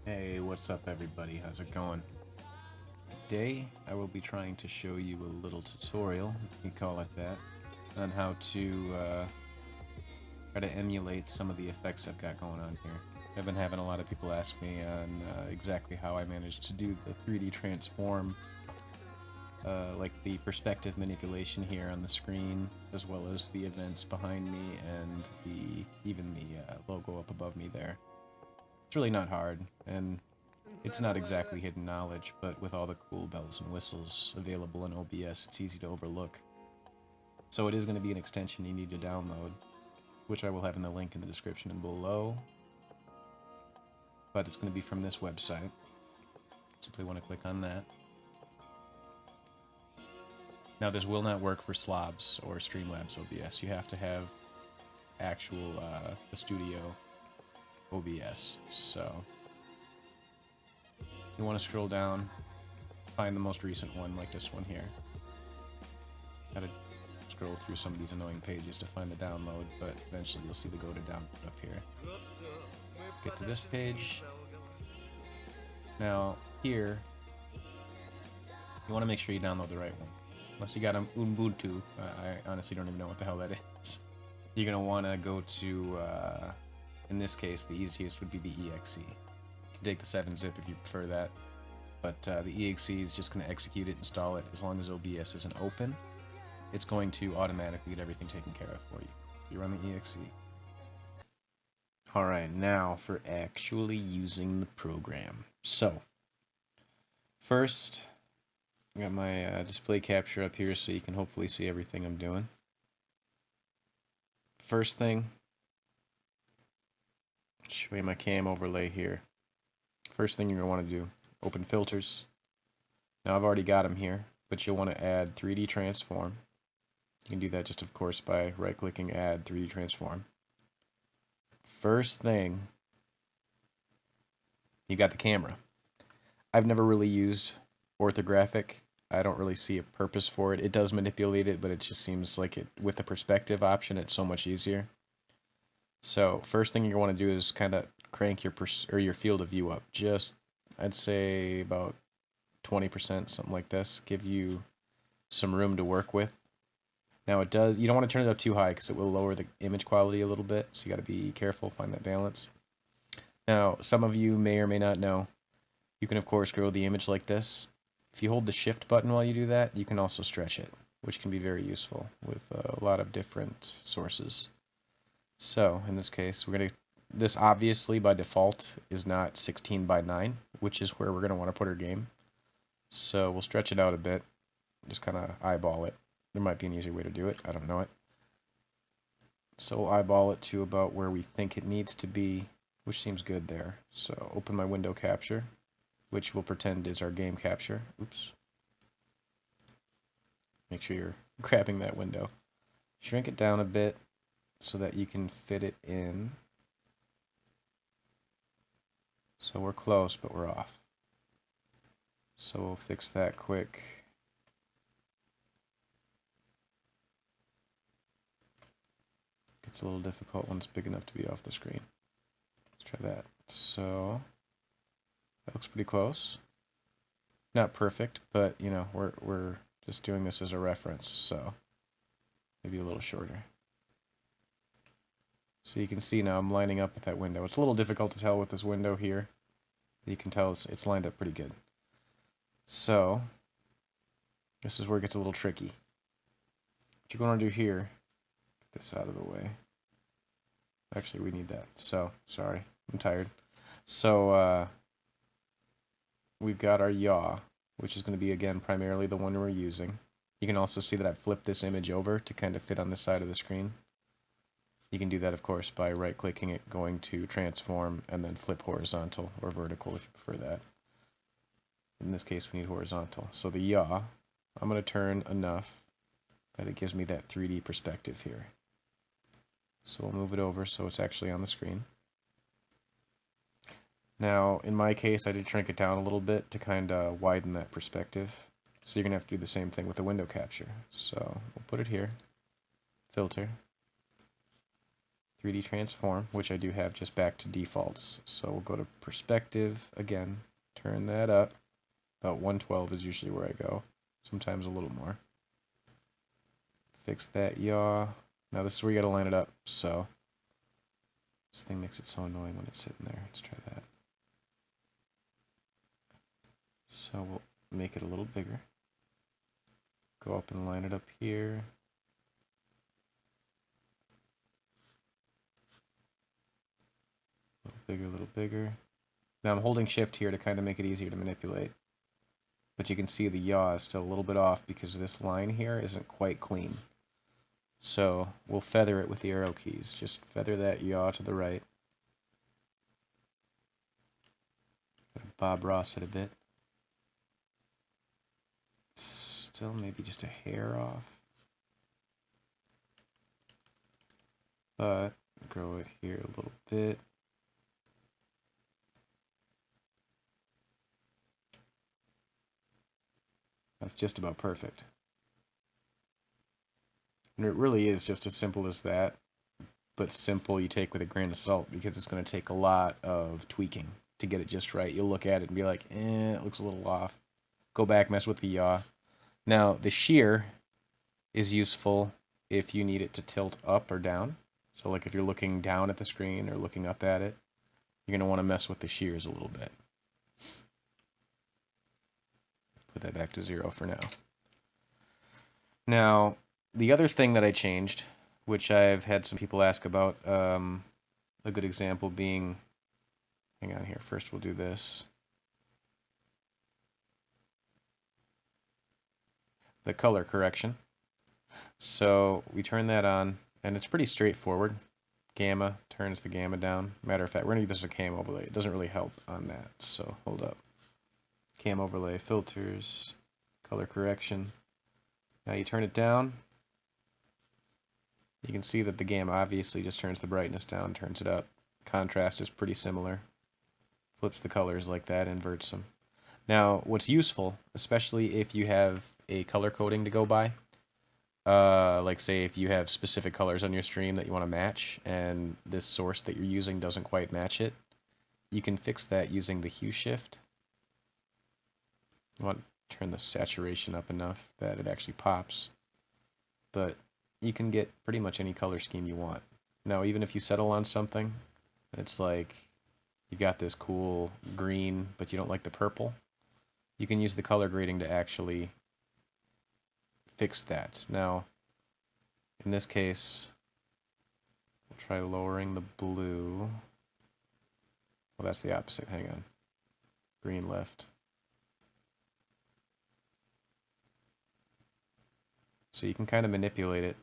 Hey, what's up everybody? How's it going? Today I will be trying to show you a little tutorial, if you call it that, on how to try to emulate some of the effects I've got going on here. I've been having a lot of people ask me on exactly how I managed to do the 3D transform, like the perspective manipulation here on the screen, as well as the events behind me and even the logo up above me there. It's really not hard, and it's not exactly hidden knowledge, but with all the cool bells and whistles available in OBS, it's easy to overlook. So it is going to be an extension you need to download, which I will have in the link in the description and below. But it's going to be from this website. Simply want to click on that. Now this will not work for Slobs or Streamlabs OBS. You have to have actual the studio OBS. So you want to scroll down, find the most recent one, like this one here. Gotta scroll through some of these annoying pages to find the download, but eventually you'll see the go to download up here. Get to this page. Now, here, you want to make sure you download the right one. Unless you got an Ubuntu, I honestly don't even know what the hell that is. You're going to want to go to, in this case, the easiest would be the exe. You can take the 7-zip if you prefer that. But the exe is just going to execute it, install it, as long as OBS isn't open. It's going to automatically get everything taken care of for you. You run the exe. Alright, now for actually using the program. So, first, I got my display capture up here so you can hopefully see everything I'm doing. First thing, show you my cam overlay here. First thing you're going to want to do, open filters. Now I've already got them here, but you'll want to add 3D transform. You can do that just, of course, by right-clicking Add 3D Transform. First thing, you got the camera. I've never really used orthographic. I don't really see a purpose for it. It does manipulate it, but it just seems like it with the perspective option, it's so much easier. So first thing you want to do is kind of crank your field of view up. Just, I'd say about 20%, something like this. Give you some room to work with. Now it does, you don't want to turn it up too high because it will lower the image quality a little bit, so you got to be careful, find that balance. Now, some of you may or may not know, you can of course grow the image like this. If you hold the shift button while you do that, you can also stretch it, which can be very useful with a lot of different sources. So, in this case, we're going to, this obviously by default is not 16 by 9, which is where we're going to want to put our game. So we'll stretch it out a bit, just kind of eyeball it. There might be an easier way to do it. I don't know it. So we'll eyeball it to about where we think it needs to be, which seems good there. So open my window capture, which we'll pretend is our game capture. Oops. Make sure you're grabbing that window. Shrink it down a bit so that you can fit it in. So we're close, but we're off. So we'll fix that quick. It's a little difficult when it's big enough to be off the screen. Let's try that. So that looks pretty close. Not perfect, but you know, we're just doing this as a reference, so maybe a little shorter. So you can see now I'm lining up with that window. It's a little difficult to tell with this window here. You can tell it's lined up pretty good. So this is where it gets a little tricky. What you're going to do here, get this out of the way. Actually, we need that. So, sorry, I'm tired. So, we've got our yaw, which is going to be, again, primarily the one we're using. You can also see that I've flipped this image over to kind of fit on this side of the screen. You can do that, of course, by right-clicking it, going to Transform, and then flip horizontal or vertical if you prefer that. In this case, we need horizontal. So the yaw, I'm going to turn enough that it gives me that 3D perspective here. So we'll move it over so it's actually on the screen. Now, in my case, I did shrink it down a little bit to kind of widen that perspective. So you're going to have to do the same thing with the window capture. So we'll put it here, filter, 3D transform, which I do have just back to defaults. So we'll go to perspective again, turn that up. About 112 is usually where I go, sometimes a little more. Fix that yaw. Now this is where you gotta line it up, so this thing makes it so annoying when it's sitting there. Let's try that. So we'll make it a little bigger. Go up and line it up here. A little bigger, a little bigger. Now I'm holding shift here to kind of make it easier to manipulate. But you can see the yaw is still a little bit off because this line here isn't quite clean. So we'll feather it with the arrow keys. Just feather that yaw to the right. Bob Ross it a bit. Still maybe just a hair off. But grow it here a little bit. That's just about perfect. And it really is just as simple as that, but simple you take with a grain of salt because it's going to take a lot of tweaking to get it just right. You'll look at it and be like, it looks a little off. Go back, mess with the yaw. Now, the shear is useful if you need it to tilt up or down. So like if you're looking down at the screen or looking up at it, you're going to want to mess with the shears a little bit. Put that back to 0 for now. Now, the other thing that I changed, which I've had some people ask about, a good example being, hang on here, first we'll do this. The color correction. So we turn that on, and it's pretty straightforward. Gamma turns the gamma down. Matter of fact, we're going to use this as a cam overlay. It doesn't really help on that, so hold up. Cam overlay, filters, color correction. Now you turn it down. You can see that the gamma obviously just turns the brightness down, turns it up. Contrast is pretty similar. Flips the colors like that, inverts them. Now, what's useful, especially if you have a color coding to go by, like say if you have specific colors on your stream that you want to match, and this source that you're using doesn't quite match it, you can fix that using the hue shift. You want to turn the saturation up enough that it actually pops. But you can get pretty much any color scheme you want. Now, even if you settle on something, and it's like you got this cool green, but you don't like the purple, you can use the color grading to actually fix that. Now, in this case, we'll try lowering the blue. Well, that's the opposite. Hang on. Green left. So you can kind of manipulate it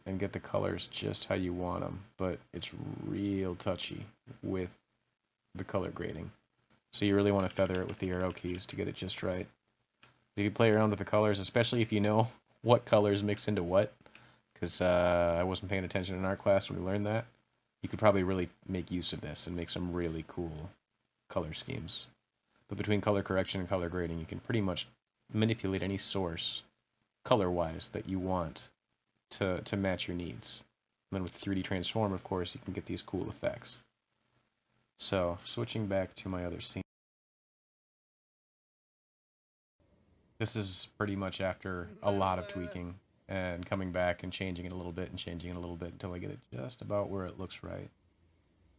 and get the colors just how you want them, but it's real touchy with the color grading. So you really want to feather it with the arrow keys to get it just right. You can play around with the colors, especially if you know what colors mix into what, because I wasn't paying attention in art class when we learned that. You could probably really make use of this and make some really cool color schemes. But between color correction and color grading, you can pretty much manipulate any source color-wise that you want to match your needs. And then with 3D Transform, of course, you can get these cool effects. So, switching back to my other scene. This is pretty much after a lot of tweaking and coming back and changing it a little bit and changing it a little bit until I get it just about where it looks right.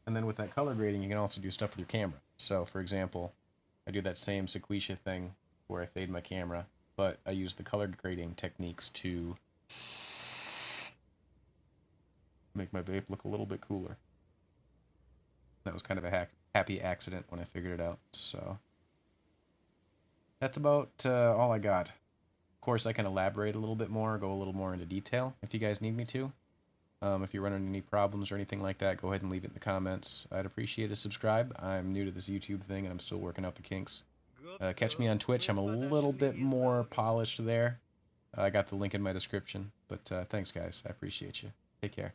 And then with that color grading, you can also do stuff with your camera. So, for example, I do that same sequencia thing where I fade my camera, but I use the color grading techniques to make my vape look a little bit cooler. That was kind of a happy accident when I figured it out. So that's about all I got. Of course, I can elaborate a little bit more, go a little more into detail if you guys need me to. If you're running any problems or anything like that, go ahead and leave it in the comments. I'd appreciate a subscribe. I'm new to this YouTube thing, and I'm still working out the kinks. Catch me on Twitch. I'm a little bit more polished there. I got the link in my description. But thanks, guys. I appreciate you. Take care.